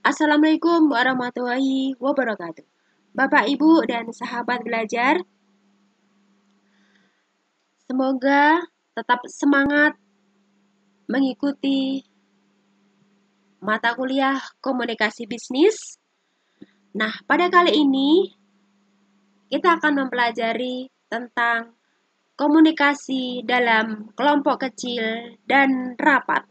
Assalamualaikum warahmatullahi wabarakatuh. Bapak, Ibu, dan sahabat belajar, semoga tetap semangat mengikuti mata kuliah komunikasi bisnis. Nah, pada kali ini kita akan mempelajari tentang komunikasi dalam kelompok kecil dan rapat.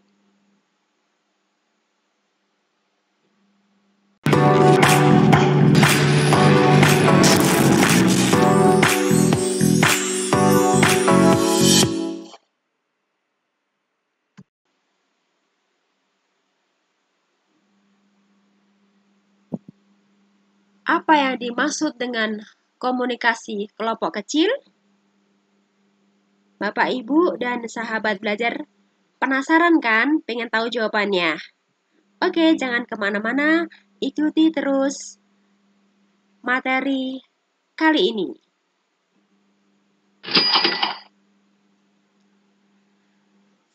Apa yang dimaksud dengan komunikasi kelompok kecil? Bapak, Ibu, dan sahabat belajar penasaran kan? Pengen tahu jawabannya? Oke, jangan kemana-mana, ikuti terus materi kali ini.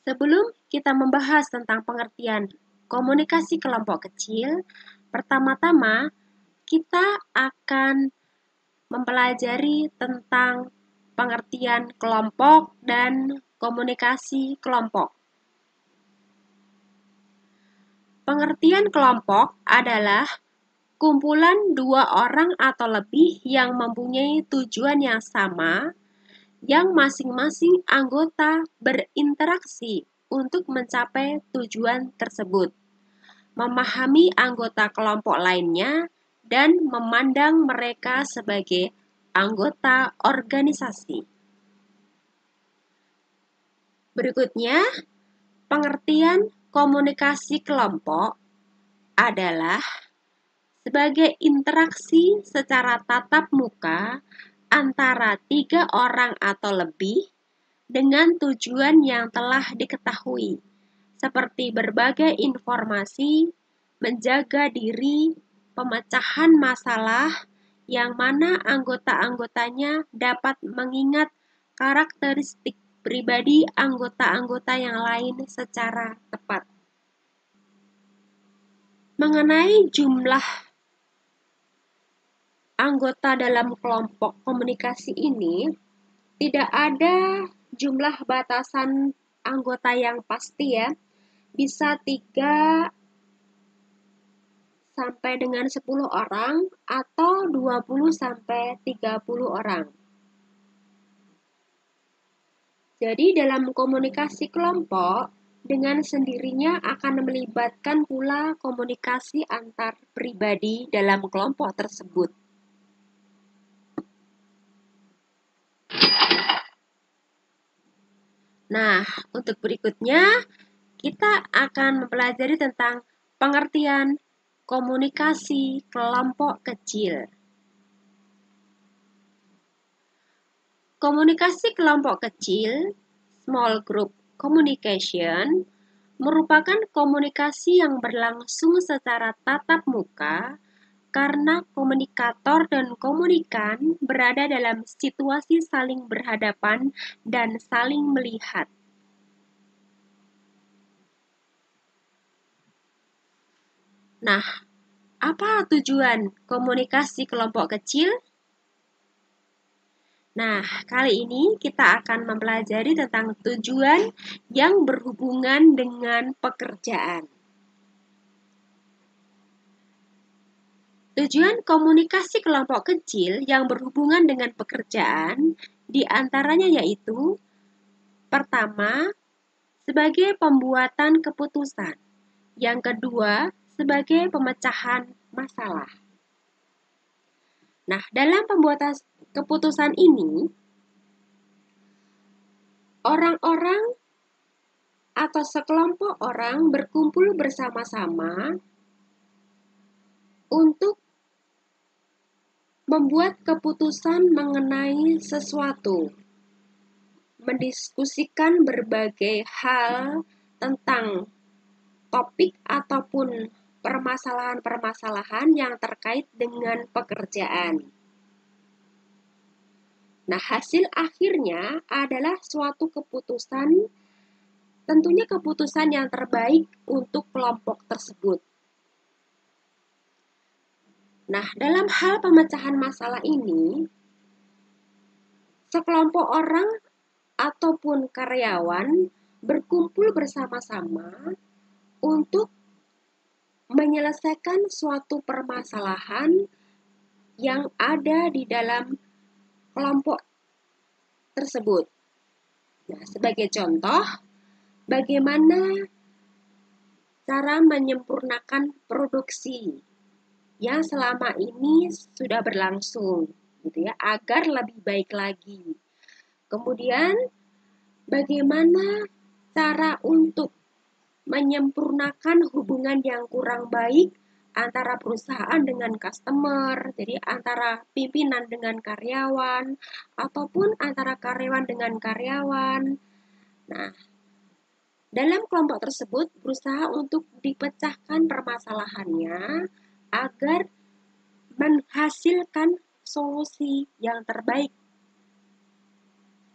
Sebelum kita membahas tentang pengertian komunikasi kelompok kecil, pertama-tama kita akan mempelajari tentang pengertian kelompok dan komunikasi kelompok. Pengertian kelompok adalah kumpulan dua orang atau lebih yang mempunyai tujuan yang sama, yang masing-masing anggota berinteraksi untuk mencapai tujuan tersebut, memahami anggota kelompok lainnya, dan memandang mereka sebagai anggota organisasi. Berikutnya, pengertian komunikasi kelompok adalah sebagai interaksi secara tatap muka antara 3 orang atau lebih dengan tujuan yang telah diketahui, seperti berbagai informasi, menjaga diri, pemecahan masalah, yang mana anggota-anggotanya dapat mengingat karakteristik pribadi anggota-anggota yang lain secara tepat. Mengenai jumlah anggota dalam kelompok komunikasi ini, tidak ada jumlah batasan anggota yang pasti ya. Bisa 3 sampai dengan 10 orang atau 20 sampai 30 orang. Jadi dalam komunikasi kelompok, dengan sendirinya akan melibatkan pula komunikasi antar pribadi dalam kelompok tersebut. Nah, untuk berikutnya, kita akan mempelajari tentang pengertian komunikasi kelompok kecil. Komunikasi kelompok kecil, small group communication, merupakan komunikasi yang berlangsung secara tatap muka karena komunikator dan komunikan berada dalam situasi saling berhadapan dan saling melihat. Nah, apa tujuan komunikasi kelompok kecil? Nah, kali ini kita akan mempelajari tentang tujuan yang berhubungan dengan pekerjaan. Tujuan komunikasi kelompok kecil yang berhubungan dengan pekerjaan diantaranya yaitu: pertama, sebagai pembuatan keputusan. Yang kedua, sebagai pemecahan masalah. Nah, dalam pembuatan keputusan ini, orang-orang atau sekelompok orang berkumpul bersama-sama untuk membuat keputusan mengenai sesuatu, mendiskusikan berbagai hal tentang topik ataupun permasalahan-permasalahan yang terkait dengan pekerjaan. Nah, hasil akhirnya adalah suatu keputusan, tentunya keputusan yang terbaik untuk kelompok tersebut. Nah, dalam hal pemecahan masalah ini, sekelompok orang ataupun karyawan berkumpul bersama-sama untuk menyelesaikan suatu permasalahan yang ada di dalam kelompok tersebut. Nah, sebagai contoh, bagaimana cara menyempurnakan produksi yang selama ini sudah berlangsung, gitu ya, agar lebih baik lagi. Kemudian, bagaimana cara untuk menyempurnakan hubungan yang kurang baik antara perusahaan dengan customer, jadi antara pimpinan dengan karyawan, ataupun antara karyawan dengan karyawan. Nah, dalam kelompok tersebut berusaha untuk dipecahkan permasalahannya agar menghasilkan solusi yang terbaik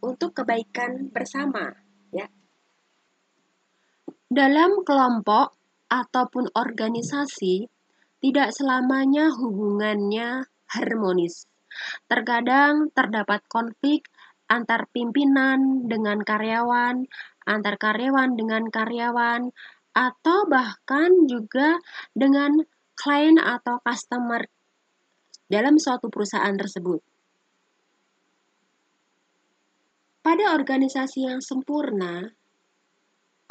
untuk kebaikan bersama, ya. Dalam kelompok ataupun organisasi, tidak selamanya hubungannya harmonis. Terkadang terdapat konflik antar pimpinan dengan karyawan, antar karyawan dengan karyawan, atau bahkan juga dengan klien atau customer dalam suatu perusahaan tersebut. Pada organisasi yang sempurna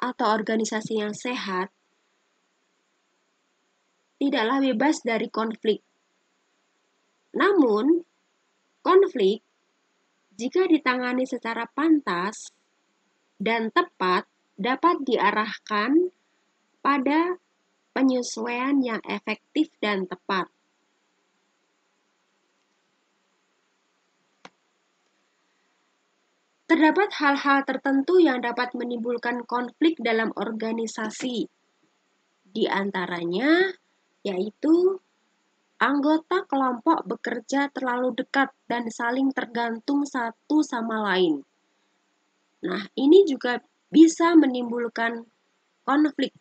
atau organisasi yang sehat, tidaklah bebas dari konflik. Namun, konflik jika ditangani secara pantas dan tepat dapat diarahkan pada penyesuaian yang efektif dan tepat. Terdapat hal-hal tertentu yang dapat menimbulkan konflik dalam organisasi. Di antaranya yaitu anggota kelompok bekerja terlalu dekat dan saling tergantung satu sama lain. Nah, ini juga bisa menimbulkan konflik.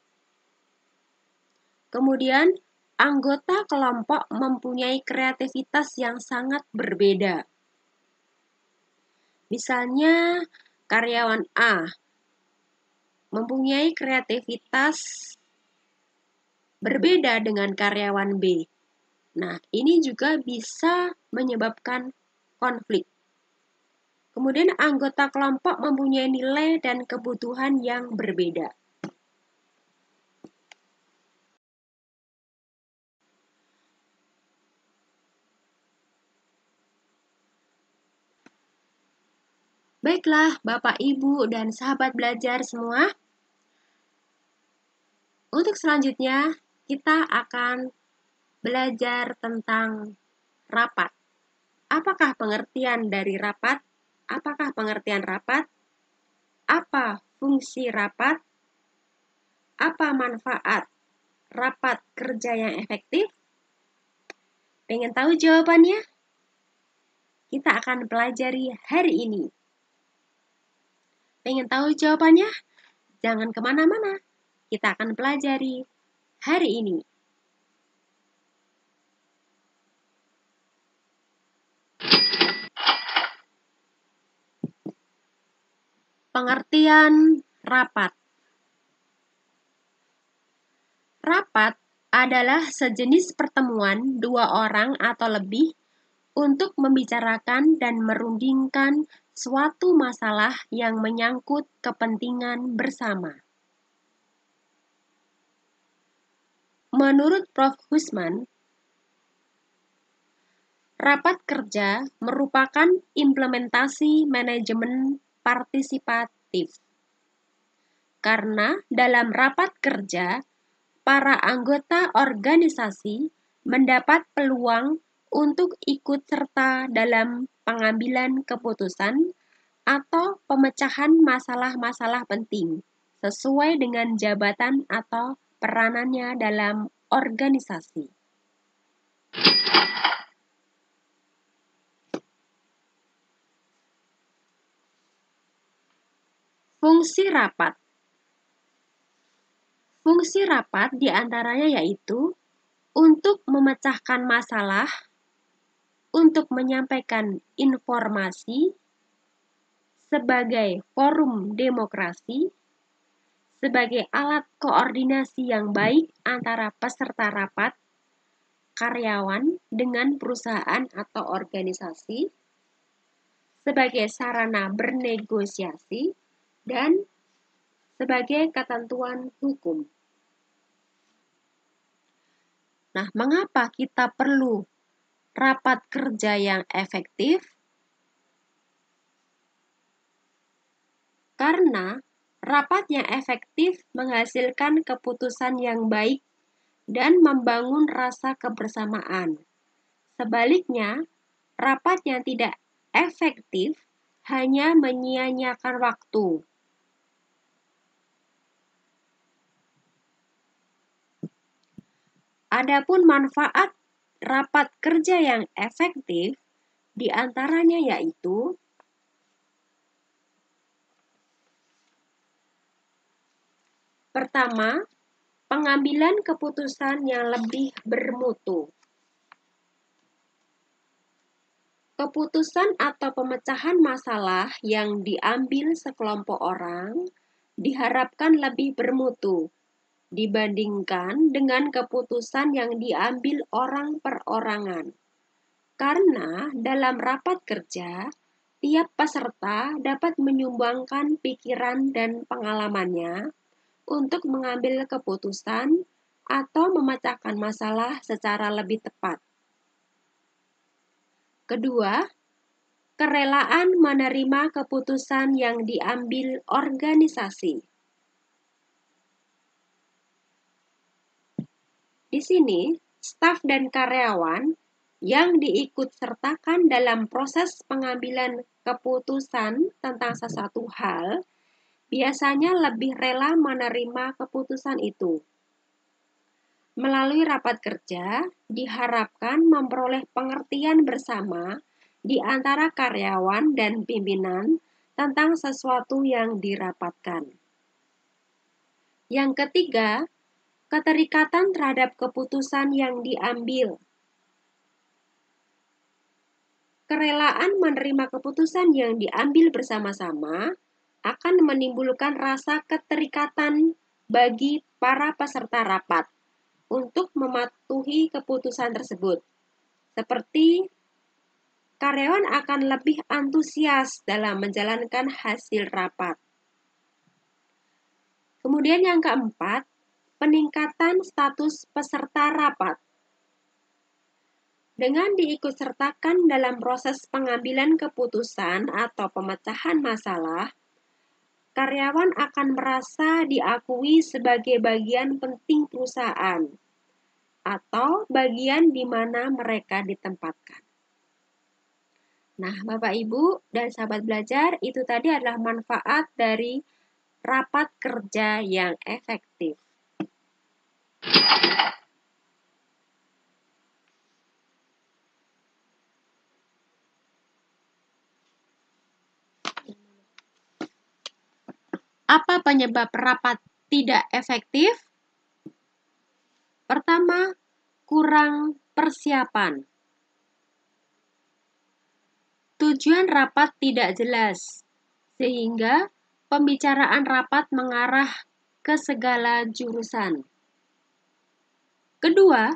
Kemudian, anggota kelompok mempunyai kreativitas yang sangat berbeda. Misalnya, karyawan A mempunyai kreativitas berbeda dengan karyawan B. Nah, ini juga bisa menyebabkan konflik. Kemudian anggota kelompok mempunyai nilai dan kebutuhan yang berbeda. Baiklah, Bapak, Ibu, dan sahabat belajar semua. Untuk selanjutnya, kita akan belajar tentang rapat. Apakah pengertian dari rapat? Apakah pengertian rapat? Apa fungsi rapat? Apa manfaat rapat kerja yang efektif? Pengen tahu jawabannya? Kita akan pelajari hari ini. Pengen tahu jawabannya? Jangan kemana-mana. Kita akan pelajari hari ini. Pengertian rapat. Rapat adalah sejenis pertemuan dua orang atau lebih untuk membicarakan dan merundingkan suatu masalah yang menyangkut kepentingan bersama. Menurut Prof. Husman, rapat kerja merupakan implementasi manajemen partisipatif. Karena dalam rapat kerja, para anggota organisasi mendapat peluang untuk ikut serta dalam pengambilan keputusan atau pemecahan masalah-masalah penting sesuai dengan jabatan atau peranannya dalam organisasi. Fungsi rapat. Fungsi rapat diantaranya yaitu untuk memecahkan masalah, untuk menyampaikan informasi, sebagai forum demokrasi, sebagai alat koordinasi yang baik antara peserta rapat, karyawan dengan perusahaan atau organisasi, sebagai sarana bernegosiasi, dan sebagai ketentuan hukum. Nah, mengapa kita perlu rapat kerja yang efektif? Karena rapat yang efektif menghasilkan keputusan yang baik dan membangun rasa kebersamaan. Sebaliknya, rapat yang tidak efektif hanya menyia-nyiakan waktu. Adapun manfaat rapat kerja yang efektif diantaranya yaitu pertama, pengambilan keputusan yang lebih bermutu. Keputusan atau pemecahan masalah yang diambil sekelompok orang diharapkan lebih bermutu dibandingkan dengan keputusan yang diambil orang perorangan. Karena dalam rapat kerja, tiap peserta dapat menyumbangkan pikiran dan pengalamannya untuk mengambil keputusan atau memecahkan masalah secara lebih tepat. Kedua, kerelaan menerima keputusan yang diambil organisasi. Di sini, staf dan karyawan yang diikutsertakan dalam proses pengambilan keputusan tentang sesuatu hal biasanya lebih rela menerima keputusan itu. Melalui rapat kerja, diharapkan memperoleh pengertian bersama di antara karyawan dan pimpinan tentang sesuatu yang dirapatkan. Yang ketiga, keterikatan terhadap keputusan yang diambil. Kerelaan menerima keputusan yang diambil bersama-sama akan menimbulkan rasa keterikatan bagi para peserta rapat untuk mematuhi keputusan tersebut. Seperti karyawan akan lebih antusias dalam menjalankan hasil rapat. Kemudian yang keempat, peningkatan status peserta rapat. Dengan diikutsertakan dalam proses pengambilan keputusan atau pemecahan masalah, karyawan akan merasa diakui sebagai bagian penting perusahaan atau bagian di mana mereka ditempatkan. Nah, Bapak Ibu dan sahabat belajar, itu tadi adalah manfaat dari rapat kerja yang efektif. Apa penyebab rapat tidak efektif? Pertama, kurang persiapan. Tujuan rapat tidak jelas, sehingga pembicaraan rapat mengarah ke segala jurusan. Kedua,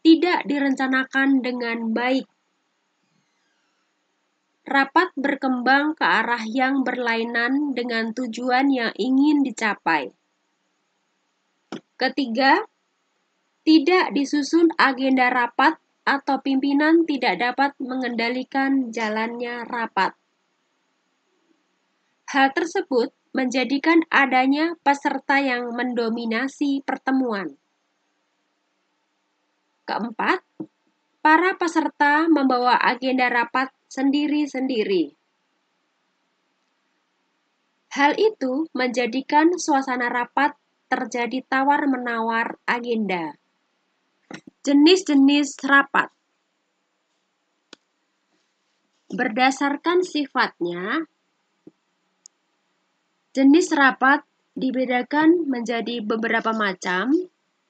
tidak direncanakan dengan baik. Rapat berkembang ke arah yang berlainan dengan tujuan yang ingin dicapai. Ketiga, tidak disusun agenda rapat atau pimpinan tidak dapat mengendalikan jalannya rapat. Hal tersebut menjadikan adanya peserta yang mendominasi pertemuan. Keempat, para peserta membawa agenda rapat sendiri-sendiri. Hal itu menjadikan suasana rapat terjadi tawar-menawar agenda. Jenis-jenis rapat. Berdasarkan sifatnya, jenis rapat dibedakan menjadi beberapa macam,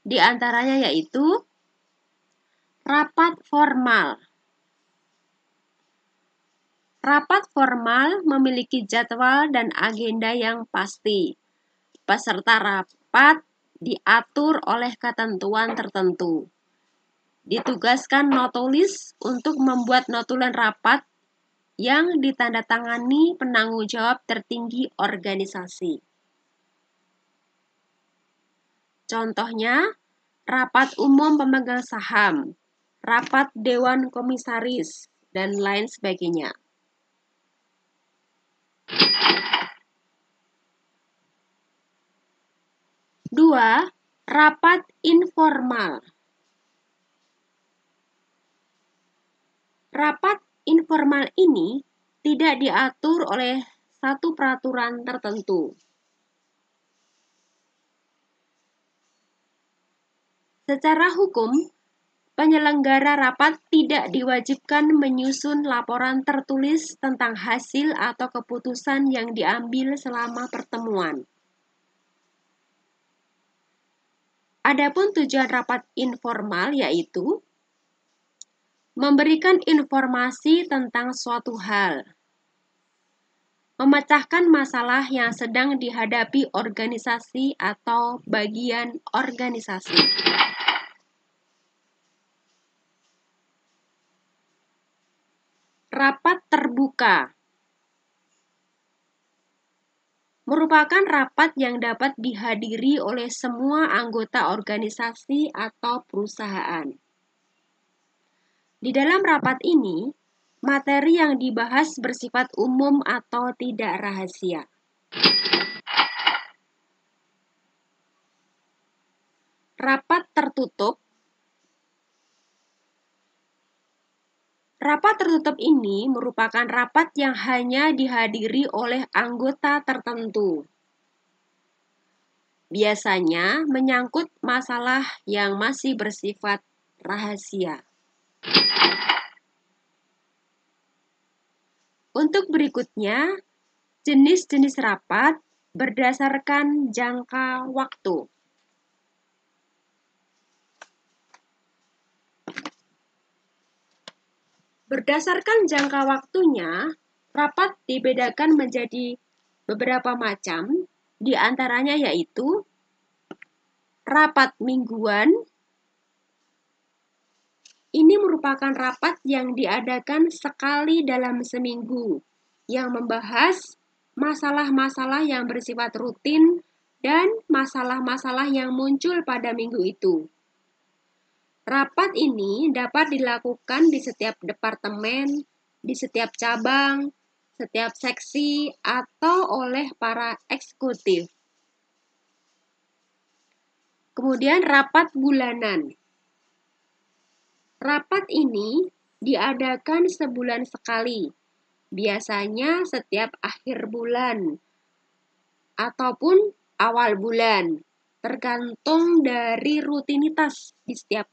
Di antaranya yaitu rapat formal. Rapat formal memiliki jadwal dan agenda yang pasti. Peserta rapat diatur oleh ketentuan tertentu. Ditugaskan notulis untuk membuat notulen rapat yang ditandatangani penanggung jawab tertinggi organisasi. Contohnya, rapat umum pemegang saham, rapat dewan komisaris, dan lain sebagainya. Dua, rapat informal. Rapat informal ini tidak diatur oleh satu peraturan tertentu. Secara hukum, penyelenggara rapat tidak diwajibkan menyusun laporan tertulis tentang hasil atau keputusan yang diambil selama pertemuan. Adapun tujuan rapat informal yaitu memberikan informasi tentang suatu hal, memecahkan masalah yang sedang dihadapi organisasi atau bagian organisasi. Rapat terbuka merupakan rapat yang dapat dihadiri oleh semua anggota organisasi atau perusahaan. Di dalam rapat ini, materi yang dibahas bersifat umum atau tidak rahasia. Rapat tertutup. Rapat tertutup ini merupakan rapat yang hanya dihadiri oleh anggota tertentu. Biasanya menyangkut masalah yang masih bersifat rahasia. Untuk berikutnya, jenis-jenis rapat berdasarkan jangka waktu. Berdasarkan jangka waktunya, rapat dibedakan menjadi beberapa macam, di antaranya yaitu rapat mingguan. Ini merupakan rapat yang diadakan sekali dalam seminggu, yang membahas masalah-masalah yang bersifat rutin dan masalah-masalah yang muncul pada minggu itu. Rapat ini dapat dilakukan di setiap departemen, di setiap cabang, setiap seksi, atau oleh para eksekutif. Kemudian rapat bulanan. Rapat ini diadakan sebulan sekali, biasanya setiap akhir bulan ataupun awal bulan, tergantung dari rutinitas di setiap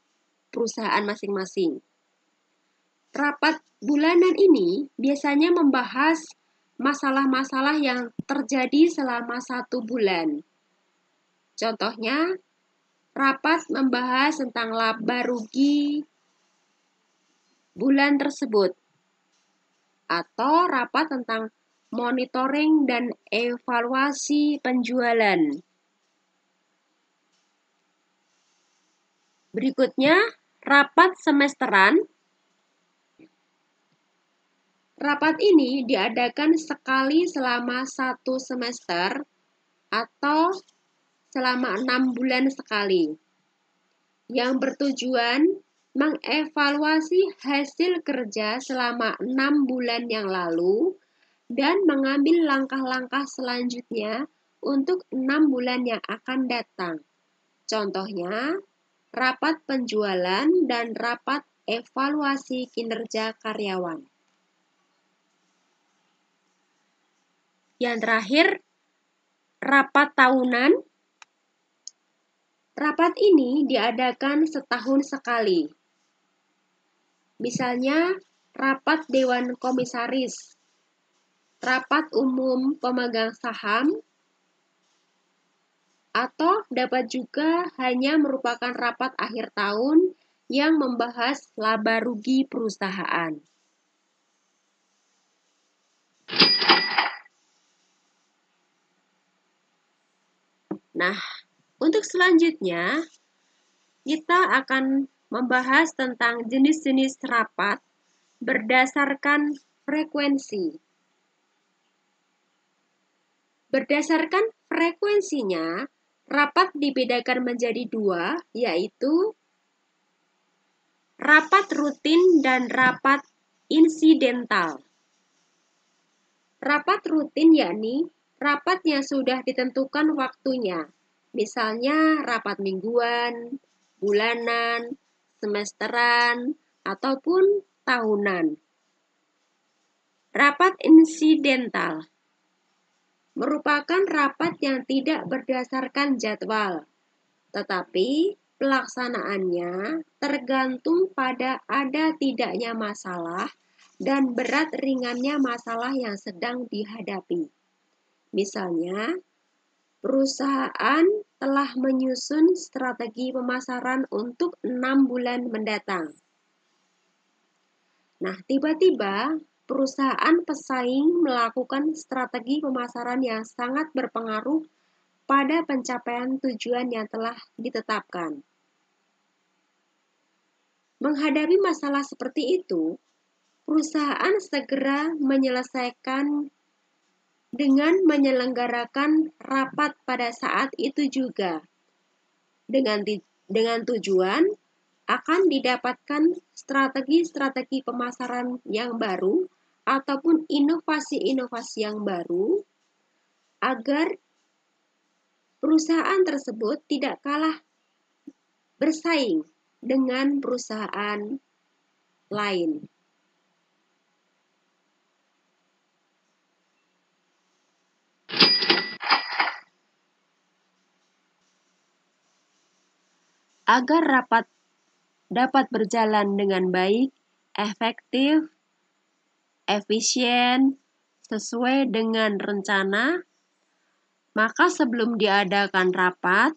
perusahaan masing-masing. Rapat bulanan ini biasanya membahas masalah-masalah yang terjadi selama 1 bulan. Contohnya, rapat membahas tentang laba rugi bulan tersebut, atau rapat tentang monitoring dan evaluasi penjualan. Berikutnya, rapat semesteran. Rapat ini diadakan sekali selama 1 semester atau selama 6 bulan sekali, yang bertujuan mengevaluasi hasil kerja selama 6 bulan yang lalu dan mengambil langkah-langkah selanjutnya untuk 6 bulan yang akan datang. Contohnya, rapat penjualan dan rapat evaluasi kinerja karyawan. Yang terakhir, rapat tahunan. Rapat ini diadakan setahun sekali. Misalnya, rapat dewan komisaris, rapat umum pemegang saham, atau dapat juga hanya merupakan rapat akhir tahun yang membahas laba rugi perusahaan. Nah, untuk selanjutnya kita akan membahas tentang jenis-jenis rapat berdasarkan frekuensi. Berdasarkan frekuensinya, rapat dibedakan menjadi dua, yaitu rapat rutin dan rapat insidental. Rapat rutin yakni rapat yang sudah ditentukan waktunya, misalnya rapat mingguan, bulanan, semesteran, ataupun tahunan. Rapat insidental merupakan rapat yang tidak berdasarkan jadwal, tetapi pelaksanaannya tergantung pada ada tidaknya masalah dan berat ringannya masalah yang sedang dihadapi. Misalnya, perusahaan telah menyusun strategi pemasaran untuk 6 bulan mendatang. Nah, tiba-tiba perusahaan pesaing melakukan strategi pemasaran yang sangat berpengaruh pada pencapaian tujuan yang telah ditetapkan. Menghadapi masalah seperti itu, perusahaan segera menyelesaikan dengan menyelenggarakan rapat pada saat itu juga, dengan tujuan akan didapatkan strategi-strategi pemasaran yang baru ataupun inovasi-inovasi yang baru agar perusahaan tersebut tidak kalah bersaing dengan perusahaan lain. Agar rapat dapat berjalan dengan baik, efektif, efisien, sesuai dengan rencana, maka sebelum diadakan rapat,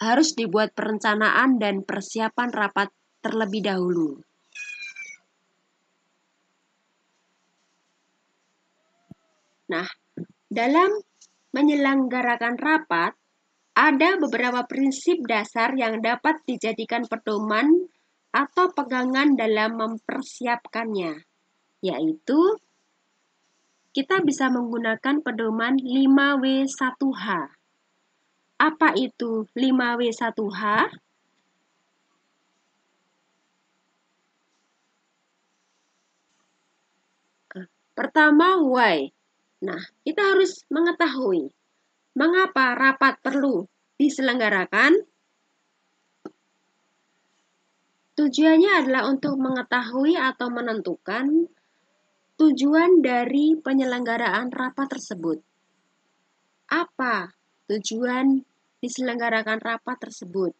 harus dibuat perencanaan dan persiapan rapat terlebih dahulu. Nah, dalam menyelenggarakan rapat, ada beberapa prinsip dasar yang dapat dijadikan pedoman atau pegangan dalam mempersiapkannya, yaitu kita bisa menggunakan pedoman 5W1H. Apa itu 5W1H? Pertama, why. Nah, kita harus mengetahui mengapa rapat perlu diselenggarakan. Tujuannya adalah untuk mengetahui atau menentukan tujuan dari penyelenggaraan rapat tersebut. Apa tujuan diselenggarakan rapat tersebut?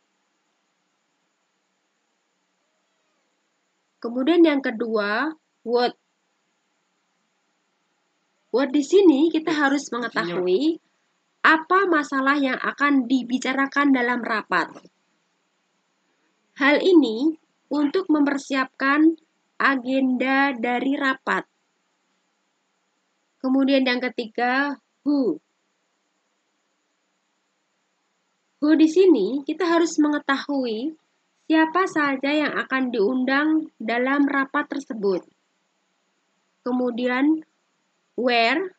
Kemudian yang kedua, what. What di sini kita harus mengetahui apa masalah yang akan dibicarakan dalam rapat. Hal ini untuk mempersiapkan agenda dari rapat. Kemudian yang ketiga, who. Who di sini kita harus mengetahui siapa saja yang akan diundang dalam rapat tersebut. Kemudian where.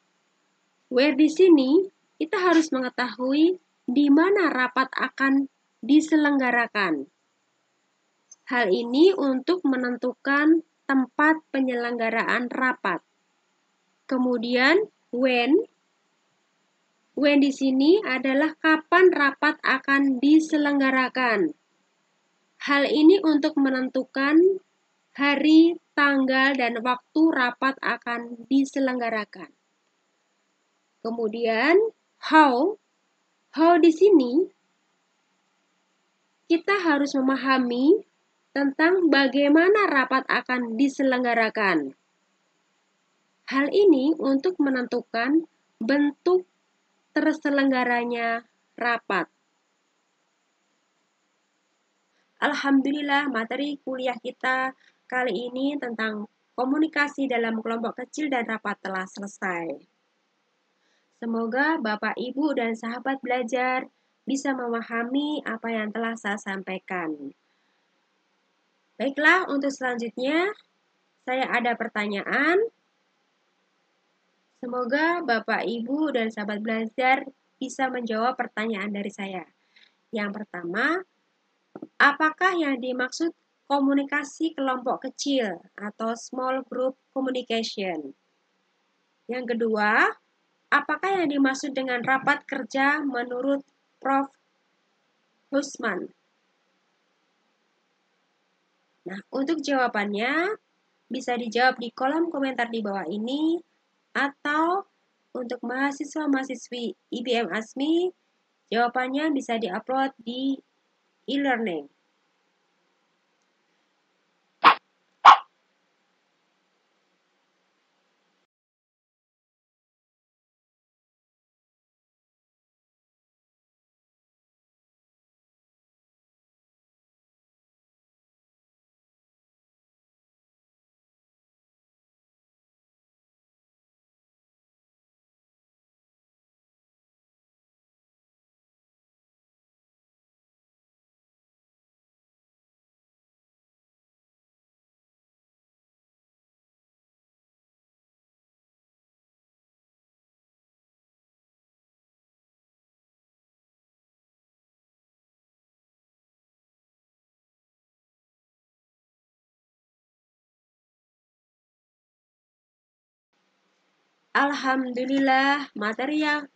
Where di sini kita harus mengetahui di mana rapat akan diselenggarakan. Hal ini untuk menentukan tempat penyelenggaraan rapat. Kemudian when. When di sini adalah kapan rapat akan diselenggarakan. Hal ini untuk menentukan hari, tanggal, dan waktu rapat akan diselenggarakan. Kemudian how. How di sini kita harus memahami tentang bagaimana rapat akan diselenggarakan. Hal ini untuk menentukan bentuk, terselenggaranya rapat. Alhamdulillah, materi kuliah kita kali ini tentang komunikasi dalam kelompok kecil dan rapat telah selesai. Semoga Bapak, Ibu, dan sahabat belajar bisa memahami apa yang telah saya sampaikan. Baiklah, untuk selanjutnya saya ada pertanyaan. Semoga Bapak, Ibu, dan sahabat belajar bisa menjawab pertanyaan dari saya. Yang pertama, apakah yang dimaksud komunikasi kelompok kecil atau small group communication? Yang kedua, apakah yang dimaksud dengan rapat kerja menurut Prof. Husman? Nah, untuk jawabannya bisa dijawab di kolom komentar di bawah ini atau untuk mahasiswa-mahasiswi IBM ASMI, jawabannya bisa diupload di e-learning. Alhamdulillah, materi yang